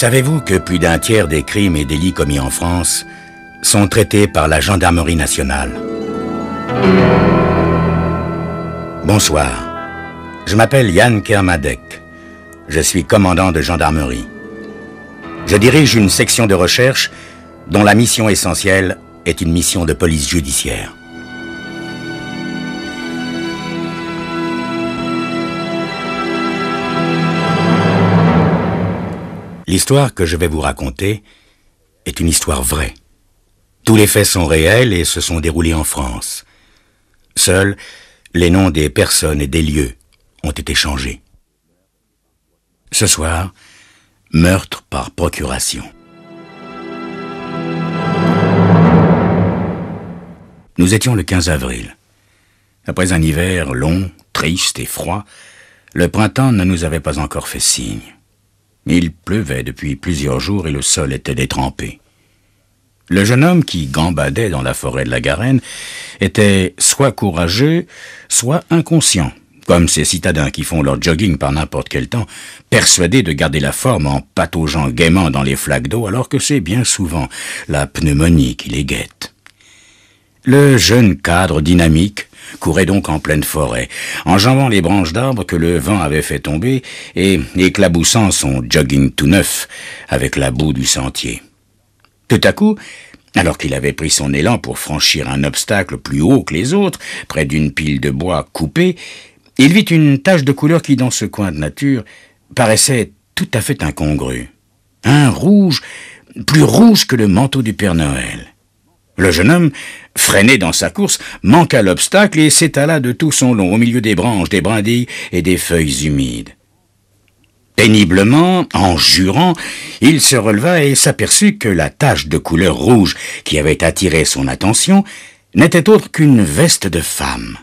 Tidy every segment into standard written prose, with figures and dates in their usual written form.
Savez-vous que plus d'un tiers des crimes et délits commis en France sont traités par la gendarmerie nationale? Bonsoir, je m'appelle Yann Kermadec. Je suis commandant de gendarmerie. Je dirige une section de recherche dont la mission essentielle est une mission de police judiciaire. L'histoire que je vais vous raconter est une histoire vraie. Tous les faits sont réels et se sont déroulés en France. Seuls les noms des personnes et des lieux ont été changés. Ce soir, meurtre par procuration. Nous étions le 15 avril. Après un hiver long, triste et froid, le printemps ne nous avait pas encore fait signe. Il pleuvait depuis plusieurs jours et le sol était détrempé. Le jeune homme qui gambadait dans la forêt de la Garenne était soit courageux, soit inconscient, comme ces citadins qui font leur jogging par n'importe quel temps, persuadés de garder la forme en pataugeant gaiement dans les flaques d'eau, alors que c'est bien souvent la pneumonie qui les guette. Le jeune cadre dynamique courait donc en pleine forêt, enjambant les branches d'arbres que le vent avait fait tomber et éclaboussant son jogging tout neuf avec la boue du sentier. Tout à coup, alors qu'il avait pris son élan pour franchir un obstacle plus haut que les autres, près d'une pile de bois coupée, il vit une tache de couleur qui, dans ce coin de nature, paraissait tout à fait incongrue. Un rouge, plus rouge que le manteau du Père Noël. Le jeune homme, freiné dans sa course, manqua l'obstacle et s'étala de tout son long au milieu des branches, des brindilles et des feuilles humides. Péniblement, en jurant, il se releva et s'aperçut que la tache de couleur rouge qui avait attiré son attention n'était autre qu'une veste de femme.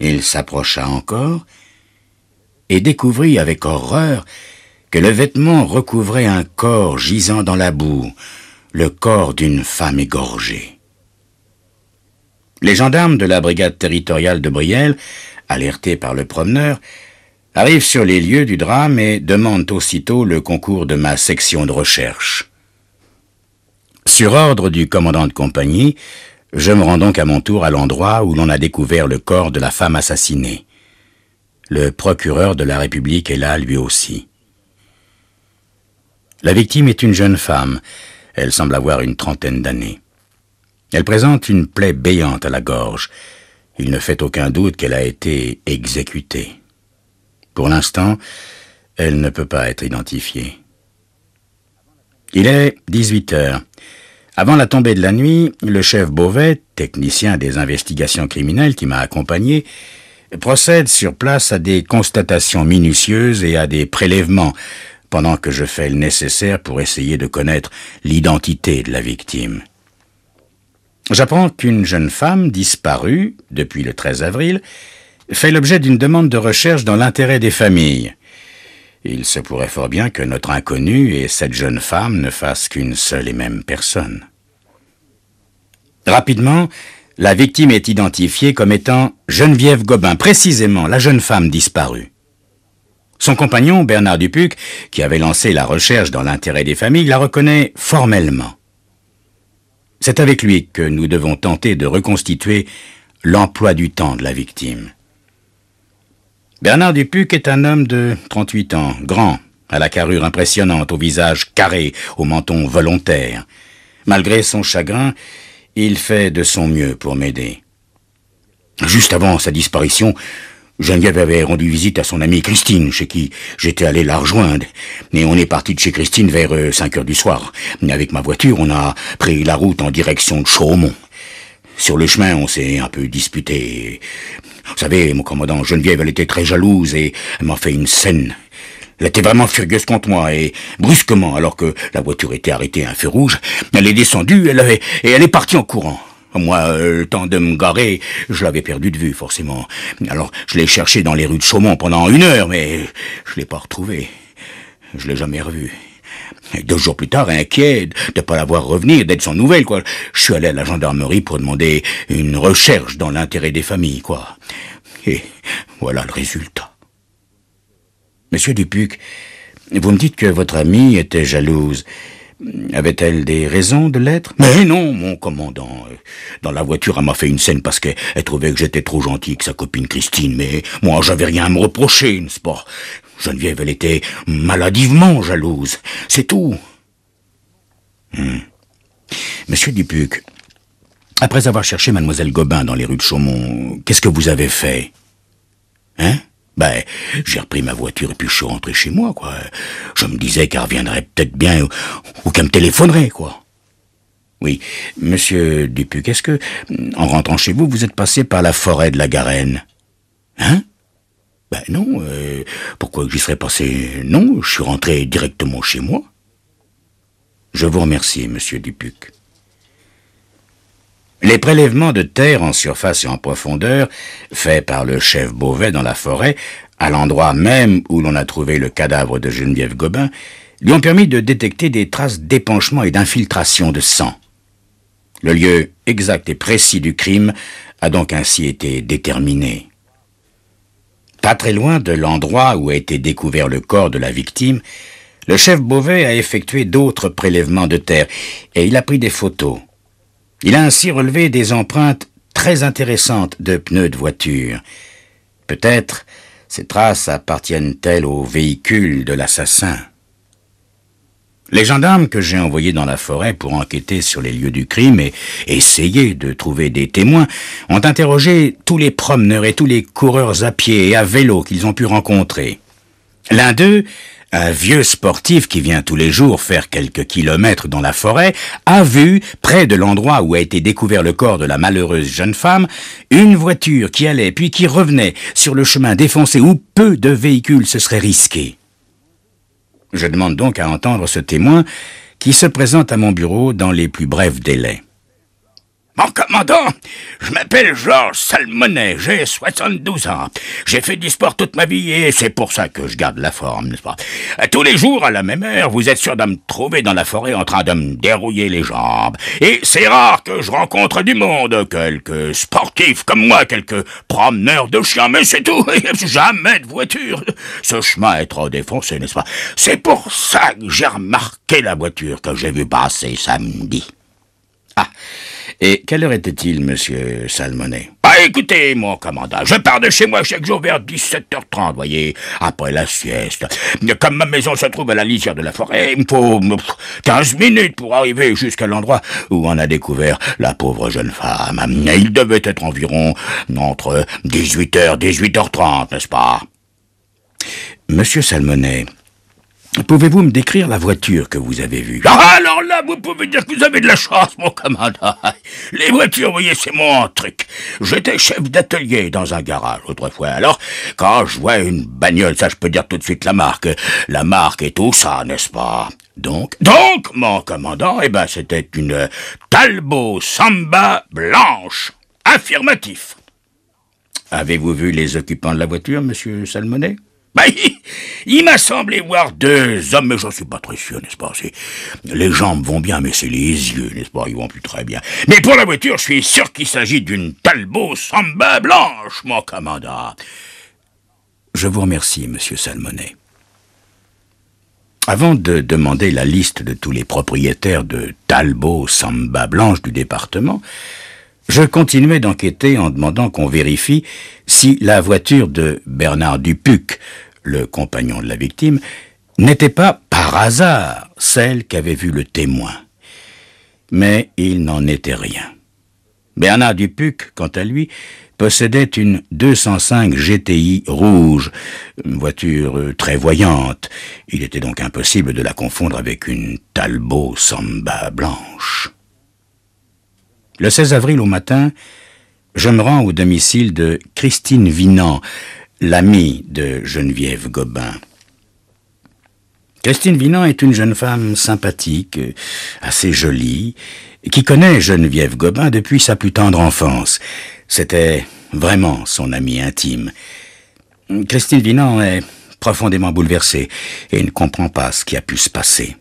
Il s'approcha encore et découvrit avec horreur que le vêtement recouvrait un corps gisant dans la boue, le corps d'une femme égorgée. Les gendarmes de la brigade territoriale de Brielle, alertés par le promeneur, arrivent sur les lieux du drame et demandent aussitôt le concours de ma section de recherche. Sur ordre du commandant de compagnie, je me rends donc à mon tour à l'endroit où l'on a découvert le corps de la femme assassinée. Le procureur de la République est là, lui aussi. La victime est une jeune femme. Elle semble avoir une trentaine d'années. Elle présente une plaie béante à la gorge. Il ne fait aucun doute qu'elle a été exécutée. Pour l'instant, elle ne peut pas être identifiée. Il est 18 heures. Avant la tombée de la nuit, le chef Beauvais, technicien des investigations criminelles qui m'a accompagné, procède sur place à des constatations minutieuses et à des prélèvements, pendant que je fais le nécessaire pour essayer de connaître l'identité de la victime. J'apprends qu'une jeune femme disparue, depuis le 13 avril, fait l'objet d'une demande de recherche dans l'intérêt des familles. Il se pourrait fort bien que notre inconnu et cette jeune femme ne fassent qu'une seule et même personne. Rapidement, la victime est identifiée comme étant Geneviève Gobin, précisément la jeune femme disparue. Son compagnon, Bernard Dupuc, qui avait lancé la recherche dans l'intérêt des familles, la reconnaît formellement. C'est avec lui que nous devons tenter de reconstituer l'emploi du temps de la victime. Bernard Dupuc est un homme de 38 ans, grand, à la carrure impressionnante, au visage carré, au menton volontaire. Malgré son chagrin, il fait de son mieux pour m'aider. Juste avant sa disparition, Geneviève avait rendu visite à son amie Christine, chez qui j'étais allé la rejoindre. Et on est parti de chez Christine vers 5 heures du soir. Avec ma voiture, on a pris la route en direction de Chaumont. Sur le chemin, on s'est un peu disputé. Vous savez, mon commandant, Geneviève, elle était très jalouse et elle m'a fait une scène. Elle était vraiment furieuse contre moi et brusquement, alors que la voiture était arrêtée à un feu rouge, elle est descendue et elle est partie en courant. Moi, le temps de me garer, je l'avais perdu de vue, forcément. Alors, je l'ai cherché dans les rues de Chaumont pendant 1 heure, mais je l'ai pas retrouvée. Je l'ai jamais revue. Et 2 jours plus tard, inquiet de pas la voir revenir, d'être sans nouvelles, quoi, je suis allé à la gendarmerie pour demander une recherche dans l'intérêt des familles, quoi. Et voilà le résultat. Monsieur Dupuc Vous me dites que votre amie était jalouse. Avait-elle des raisons de l'être? Mais non, mon commandant. Dans la voiture, elle m'a fait une scène parce qu'elle trouvait que j'étais trop gentil que sa copine Christine. Mais moi, j'avais rien à me reprocher, n'est-ce pas? Geneviève, elle était maladivement jalouse. C'est tout. Monsieur Dupuc, après avoir cherché mademoiselle Gobin dans les rues de Chaumont, qu'est-ce que vous avez fait? Hein? Ben, j'ai repris ma voiture et puis je suis rentré chez moi, quoi. Je me disais qu'elle reviendrait peut-être bien ou qu'elle me téléphonerait, quoi. Oui, monsieur Dupuc, est-ce que, en rentrant chez vous, vous êtes passé par la forêt de la Garenne? Hein? Ben non, pourquoi que j'y serais passé? Non, je suis rentré directement chez moi. Je vous remercie, monsieur Dupuc. Les prélèvements de terre en surface et en profondeur, faits par le chef Beauvais dans la forêt, à l'endroit même où l'on a trouvé le cadavre de Geneviève Gobin, lui ont permis de détecter des traces d'épanchement et d'infiltration de sang. Le lieu exact et précis du crime a donc ainsi été déterminé. Pas très loin de l'endroit où a été découvert le corps de la victime, le chef Beauvais a effectué d'autres prélèvements de terre et il a pris des photos. Il a ainsi relevé des empreintes très intéressantes de pneus de voiture. Peut-être ces traces appartiennent-elles au véhicule de l'assassin. Les gendarmes que j'ai envoyés dans la forêt pour enquêter sur les lieux du crime et essayer de trouver des témoins ont interrogé tous les promeneurs et tous les coureurs à pied et à vélo qu'ils ont pu rencontrer. L'un d'eux, un vieux sportif qui vient tous les jours faire quelques kilomètres dans la forêt, a vu, près de l'endroit où a été découvert le corps de la malheureuse jeune femme, une voiture qui allait puis qui revenait sur le chemin défoncé où peu de véhicules se seraient risqués. Je demande donc à entendre ce témoin qui se présente à mon bureau dans les plus brefs délais. Mon commandant, je m'appelle Georges Salmonet, j'ai 72 ans. J'ai fait du sport toute ma vie et c'est pour ça que je garde la forme, n'est-ce pas? Tous les jours, à la même heure, vous êtes sûr de me trouver dans la forêt en train de me dérouiller les jambes. Et c'est rare que je rencontre du monde, quelques sportifs comme moi, quelques promeneurs de chiens, mais c'est tout, jamais de voiture. Ce chemin est trop défoncé, n'est-ce pas? C'est pour ça que j'ai remarqué la voiture que j'ai vue passer samedi. Ah, et quelle heure était-il, monsieur Salmonet? Écoutez, mon commandant, je pars de chez moi chaque jour vers 17h30, voyez, après la sieste. Comme ma maison se trouve à la lisière de la forêt, il me faut 15 minutes pour arriver jusqu'à l'endroit où on a découvert la pauvre jeune femme. Il devait être environ entre 18h et 18h30, n'est-ce pas? Monsieur Salmonet, pouvez-vous me décrire la voiture que vous avez vue? Ah, alors là, vous pouvez dire que vous avez de la chance, mon commandant. Les voitures, vous voyez, c'est mon truc. J'étais chef d'atelier dans un garage autrefois. Alors, quand je vois une bagnole, ça, je peux dire tout de suite la marque et tout ça, n'est-ce pas? Donc, mon commandant, c'était une Talbot Samba blanche. Affirmatif. Avez-vous vu les occupants de la voiture, monsieur Salmonet? Il m'a semblé voir deux hommes, mais j'en suis pas très sûr, n'est-ce pas? Les jambes vont bien, mais c'est les yeux, n'est-ce pas? Ils vont plus très bien. Mais pour la voiture, je suis sûr qu'il s'agit d'une Talbot Samba blanche, mon commandant. Je vous remercie, monsieur Salmonet. Avant de demander la liste de tous les propriétaires de Talbot Samba blanche du département, je continuais d'enquêter en demandant qu'on vérifie si la voiture de Bernard Dupuc, le compagnon de la victime, n'était pas, par hasard, celle qu'avait vue le témoin. Mais il n'en était rien. Bernard Dupuc, quant à lui, possédait une 205 GTI rouge, une voiture très voyante. Il était donc impossible de la confondre avec une Talbot Samba blanche. Le 16 avril au matin, je me rends au domicile de Christine Vinant, l'amie de Geneviève Gobin. Christine Vinant est une jeune femme sympathique, assez jolie, qui connaît Geneviève Gobin depuis sa plus tendre enfance. C'était vraiment son amie intime. Christine Vinant est profondément bouleversée et ne comprend pas ce qui a pu se passer.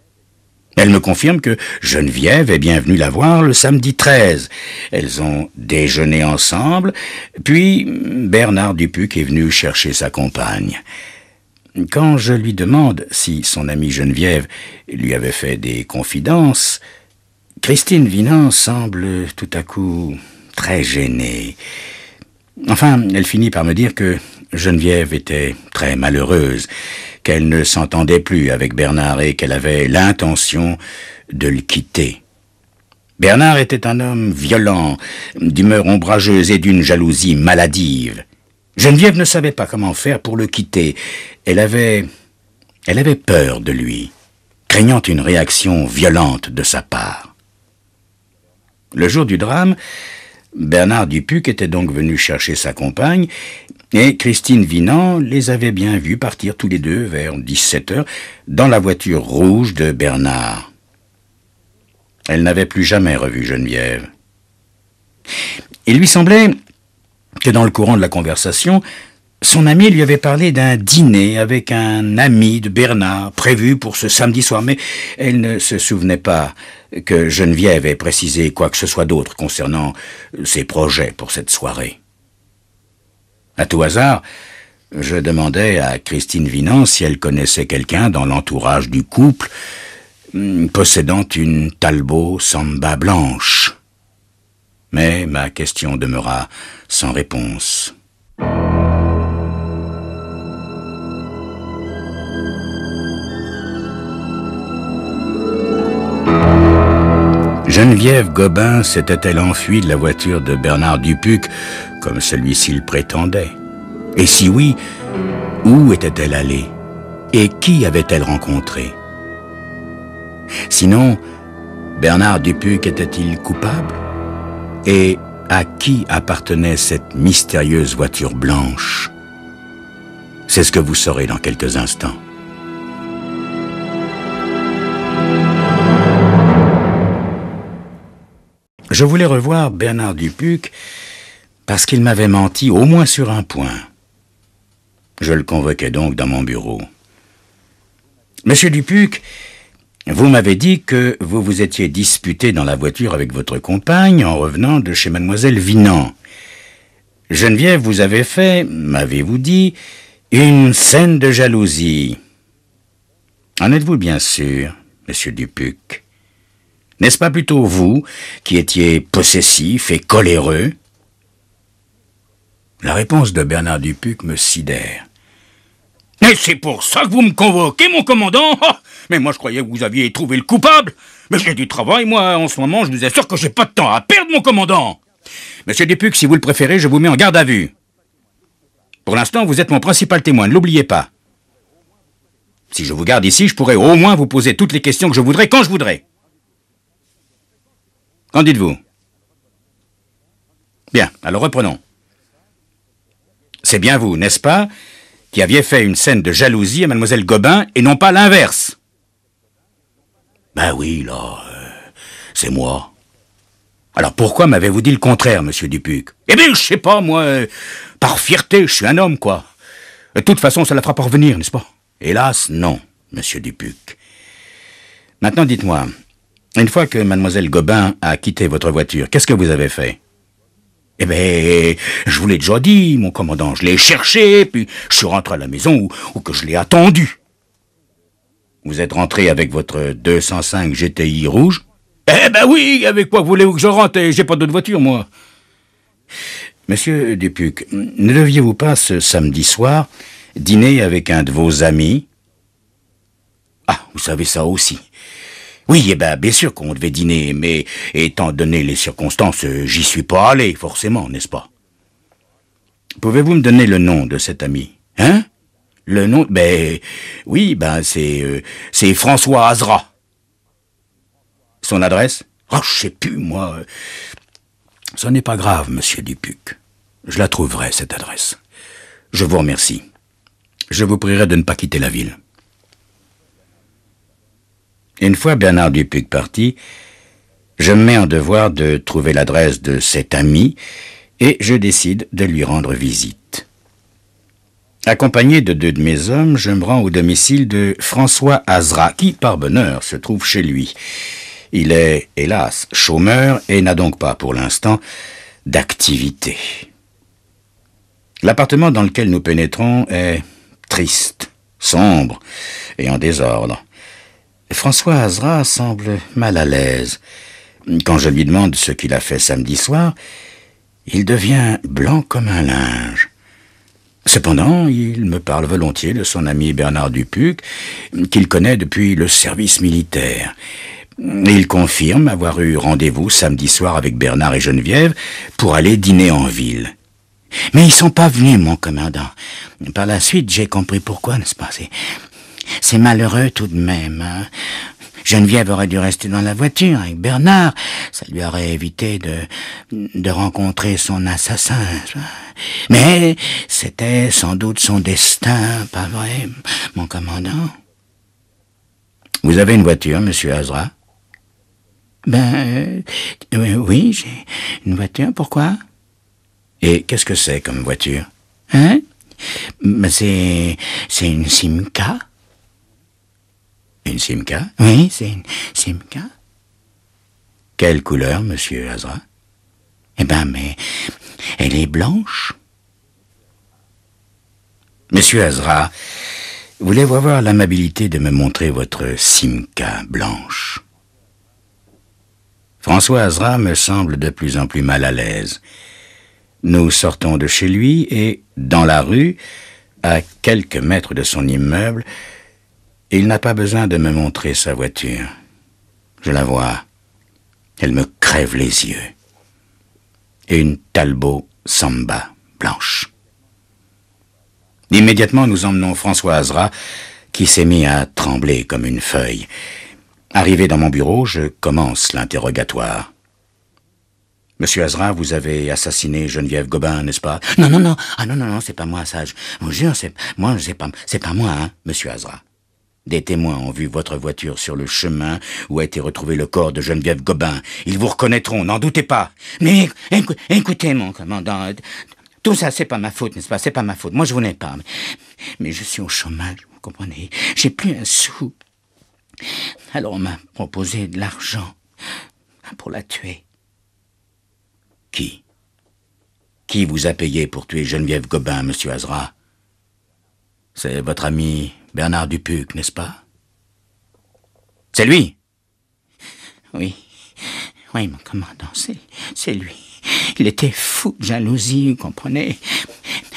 Elle me confirme que Geneviève est bien venue la voir le samedi 13. Elles ont déjeuné ensemble, puis Bernard Dupuc est venu chercher sa compagne. Quand je lui demande si son amie Geneviève lui avait fait des confidences, Christine Vinant semble tout à coup très gênée. Enfin, elle finit par me dire que Geneviève était très malheureuse, qu'elle ne s'entendait plus avec Bernard et qu'elle avait l'intention de le quitter. Bernard était un homme violent, d'humeur ombrageuse et d'une jalousie maladive. Geneviève ne savait pas comment faire pour le quitter. Elle avait peur de lui, craignant une réaction violente de sa part. Le jour du drame, Bernard Dupuc était donc venu chercher sa compagne et Christine Vinant les avait bien vus partir tous les deux vers 17 heures dans la voiture rouge de Bernard. Elle n'avait plus jamais revu Geneviève. Il lui semblait que dans le courant de la conversation, son ami lui avait parlé d'un dîner avec un ami de Bernard prévu pour ce samedi soir, mais elle ne se souvenait pas que Geneviève ait précisé quoi que ce soit d'autre concernant ses projets pour cette soirée. À tout hasard, je demandais à Christine Vinant si elle connaissait quelqu'un dans l'entourage du couple possédant une Talbot Samba blanche. Mais ma question demeura sans réponse. Geneviève Gobin s'était-elle enfuie de la voiture de Bernard Dupuc, comme celui-ci le prétendait? Et si oui, où était-elle allée? Et qui avait-elle rencontré? Sinon, Bernard Dupuc était-il coupable? Et à qui appartenait cette mystérieuse voiture blanche? C'est ce que vous saurez dans quelques instants. Je voulais revoir Bernard Dupuc parce qu'il m'avait menti au moins sur un point. Je le convoquai donc dans mon bureau. « Monsieur Dupuc, vous m'avez dit que vous vous étiez disputé dans la voiture avec votre compagne en revenant de chez mademoiselle Vinant. Geneviève vous avait fait, m'avez-vous dit, une scène de jalousie. En êtes-vous bien sûr, monsieur Dupuc? N'est-ce pas plutôt vous qui étiez possessif et coléreux? » La réponse de Bernard Dupuc me sidère. « Et c'est pour ça que vous me convoquez, mon commandant? Oh, mais moi je croyais que vous aviez trouvé le coupable. Mais j'ai du travail, moi, en ce moment, je vous assure que j'ai pas de temps à perdre, mon commandant. Monsieur Dupuc, si vous le préférez, je vous mets en garde à vue. Pour l'instant, vous êtes mon principal témoin, ne l'oubliez pas. Si je vous garde ici, je pourrai au moins vous poser toutes les questions que je voudrais quand je voudrais. Qu'en dites-vous? Bien, alors reprenons. C'est bien vous, n'est-ce pas, qui aviez fait une scène de jalousie à mademoiselle Gobin et non pas l'inverse? Ben oui, là, c'est moi. Alors pourquoi m'avez-vous dit le contraire, monsieur Dupuc? Eh bien, je sais pas, moi, par fierté, je suis un homme, quoi. De toute façon, ça la fera parvenir, n'est-ce pas? Hélas, non, monsieur Dupuc. Maintenant, dites-moi, une fois que mademoiselle Gobin a quitté votre voiture, qu'est-ce que vous avez fait? Eh bien, je vous l'ai déjà dit, mon commandant, je l'ai cherché, puis je suis rentré à la maison où que je l'ai attendu. Vous êtes rentré avec votre 205 GTI rouge? Eh ben oui, avec quoi voulez-vous que je rentre? J'ai pas d'autre voiture, moi. Monsieur Dupuc, ne deviez-vous pas, ce samedi soir, dîner avec un de vos amis? Ah, vous savez ça aussi. Oui, eh ben, bien sûr qu'on devait dîner, mais étant donné les circonstances, j'y suis pas allé, forcément, n'est-ce pas? Pouvez-vous me donner le nom de cet ami? Hein? Le nom? Ben, oui, ben, c'est François Azra. Son adresse? Ah, je sais plus, moi. Ce n'est pas grave, monsieur Dupuc. Je la trouverai, cette adresse. Je vous remercie. Je vous prierai de ne pas quitter la ville. Une fois Bernard Dupuc parti, je me mets en devoir de trouver l'adresse de cet ami et je décide de lui rendre visite. Accompagné de 2 de mes hommes, je me rends au domicile de François Azra, qui, par bonheur, se trouve chez lui. Il est, hélas, chômeur et n'a donc pas, pour l'instant, d'activité. L'appartement dans lequel nous pénétrons est triste, sombre et en désordre. François Azra semble mal à l'aise. Quand je lui demande ce qu'il a fait samedi soir, il devient blanc comme un linge. Cependant, il me parle volontiers de son ami Bernard Dupuc, qu'il connaît depuis le service militaire. Il confirme avoir eu rendez-vous samedi soir avec Bernard et Geneviève pour aller dîner en ville. Mais ils sont pas venus, mon commandant. Par la suite, j'ai compris pourquoi, n'est-ce pas? C'est malheureux tout de même, hein? Geneviève aurait dû rester dans la voiture avec Bernard. Ça lui aurait évité de rencontrer son assassin. Mais c'était sans doute son destin, pas vrai, mon commandant? Vous avez une voiture, monsieur Azra? Oui, j'ai une voiture. Pourquoi? Et qu'est-ce que c'est comme voiture? Hein? C'est une Simca. Une Simca? Oui, c'est une Simca. Quelle couleur, monsieur Azra? Mais elle est blanche. Monsieur Azra, voulez-vous avoir l'amabilité de me montrer votre Simca blanche? François Azra me semble de plus en plus mal à l'aise. Nous sortons de chez lui et, dans la rue, à quelques mètres de son immeuble, il n'a pas besoin de me montrer sa voiture. Je la vois. Elle me crève les yeux. Une Talbot Samba blanche. Immédiatement, nous emmenons François Azra, qui s'est mis à trembler comme une feuille. Arrivé dans mon bureau, je commence l'interrogatoire. Monsieur Azra, vous avez assassiné Geneviève Gobin, n'est-ce pas? Non. Ah non, c'est pas moi, ça. Je vous jure, c'est pas moi, hein, monsieur Azra. Des témoins ont vu votre voiture sur le chemin où a été retrouvé le corps de Geneviève Gobin. Ils vous reconnaîtront, n'en doutez pas. Mais écoutez, mon commandant, tout ça, c'est pas ma faute, n'est-ce pas? C'est pas ma faute. Moi, je vous n'ai pas. Mais je suis au chômage, vous comprenez? J'ai plus un sou. Alors on m'a proposé de l'argent pour la tuer. Qui? Qui vous a payé pour tuer Geneviève Gobin, monsieur Azra? C'est votre ami Bernard Dupuc, n'est-ce pas? C'est lui? Oui, mon commandant, c'est lui. Il était fou de jalousie, vous comprenez?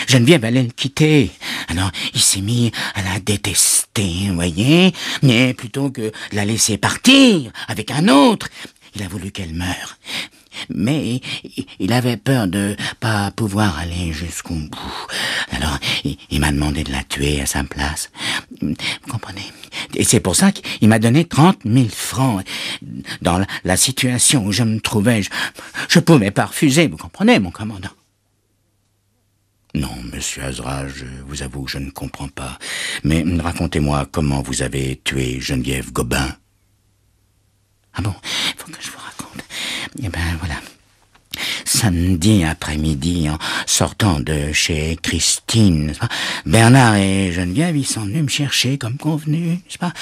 Geneviève allait le quitter. Alors, il s'est mis à la détester, vous voyez? Mais plutôt que de la laisser partir avec un autre, il a voulu qu'elle meure. Mais il avait peur de pas pouvoir aller jusqu'au bout. Alors, il m'a demandé de la tuer à sa place. Vous comprenez? Et c'est pour ça qu'il m'a donné 30 000 francs. Dans la situation où je me trouvais, je pouvais pas refuser, vous comprenez, mon commandant? Non, monsieur Azra, je vous avoue, je ne comprends pas. Mais racontez-moi comment vous avez tué Geneviève Gobin. Ah bon, il faut que je vous raconte. Voilà. Samedi après-midi, en sortant de chez Christine, n'est-ce pas, Bernard et Geneviève, ils sont venus me chercher comme convenu, n'est-ce pas?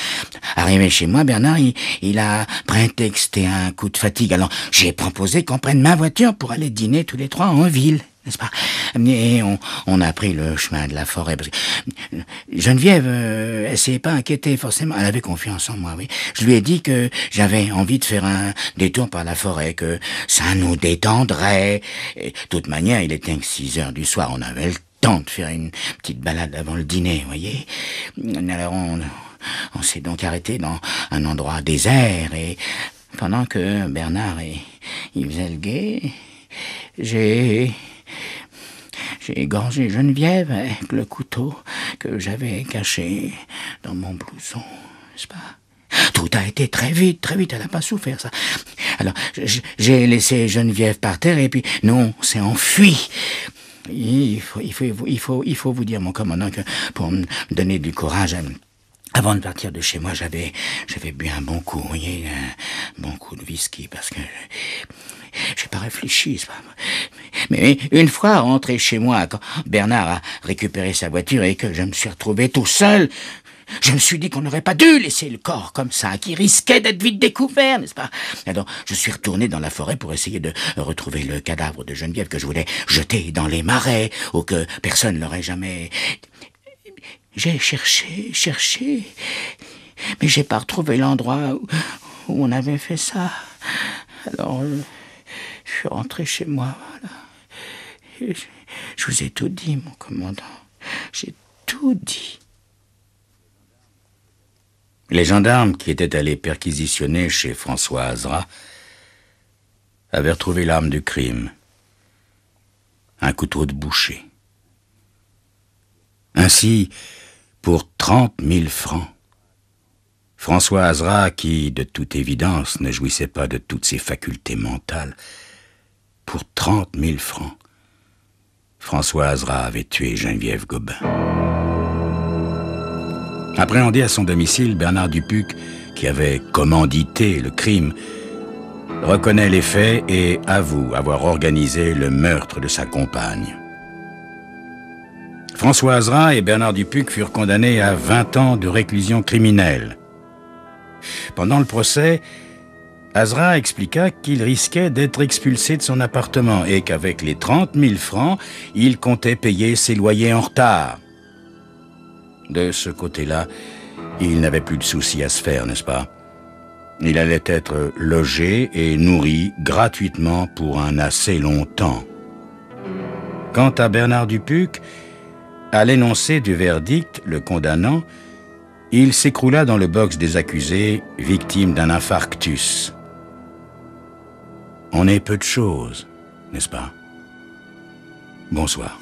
Arrivé chez moi, Bernard, il a prétexté un coup de fatigue. Alors, j'ai proposé qu'on prenne ma voiture pour aller dîner tous les trois en ville, n'est-ce pas? Et on a pris le chemin de la forêt. Parce que Geneviève, elle s'est pas inquiétée forcément. Elle avait confiance en moi, oui. Je lui ai dit que j'avais envie de faire un détour par la forêt, que ça nous détendrait. Et, de toute manière, il était 6 heures du soir. On avait le temps de faire une petite balade avant le dîner, vous voyez. Alors on s'est donc arrêté dans un endroit désert et pendant que Bernard il faisait le guet, j'ai égorgé Geneviève avec le couteau que j'avais caché dans mon blouson, n'est-ce pas? Tout a été très vite, elle n'a pas souffert, ça. Alors, j'ai laissé Geneviève par terre et puis nous, on s'est enfuis. Il faut vous dire, mon commandant, que pour me donner du courage, avant de partir de chez moi, j'avais bu un bon coup, vous voyez, un bon coup de whisky, parce que j'ai pas réfléchi, c'est pas. Mais une fois rentré chez moi, quand Bernard a récupéré sa voiture et que je me suis retrouvé tout seul, je me suis dit qu'on n'aurait pas dû laisser le corps comme ça, qui risquait d'être vite découvert, n'est-ce pas? Alors, je suis retourné dans la forêt pour essayer de retrouver le cadavre de Geneviève que je voulais jeter dans les marais, ou que personne l'aurait jamais. J'ai cherché, mais j'ai pas retrouvé l'endroit où on avait fait ça. Alors, je suis rentré chez moi, voilà. Et je vous ai tout dit, mon commandant. J'ai tout dit. Les gendarmes qui étaient allés perquisitionner chez François Azra avaient retrouvé l'arme du crime. Un couteau de boucher. Ainsi, pour 30 000 francs, François Azra, qui, de toute évidence, ne jouissait pas de toutes ses facultés mentales, pour 30 000 francs, François Azra avait tué Geneviève Gobin. Appréhendé à son domicile, Bernard Dupuc, qui avait commandité le crime, reconnaît les faits et avoue avoir organisé le meurtre de sa compagne. François Azra et Bernard Dupuc furent condamnés à 20 ans de réclusion criminelle. Pendant le procès, Azra expliqua qu'il risquait d'être expulsé de son appartement et qu'avec les 30 000 francs, il comptait payer ses loyers en retard. De ce côté-là, il n'avait plus de soucis à se faire, n'est-ce pas? Il allait être logé et nourri gratuitement pour un assez long temps. Quant à Bernard Dupuc, à l'énoncé du verdict le condamnant, il s'écroula dans le box des accusés, victime d'un infarctus. On est peu de choses, n'est-ce pas? Bonsoir.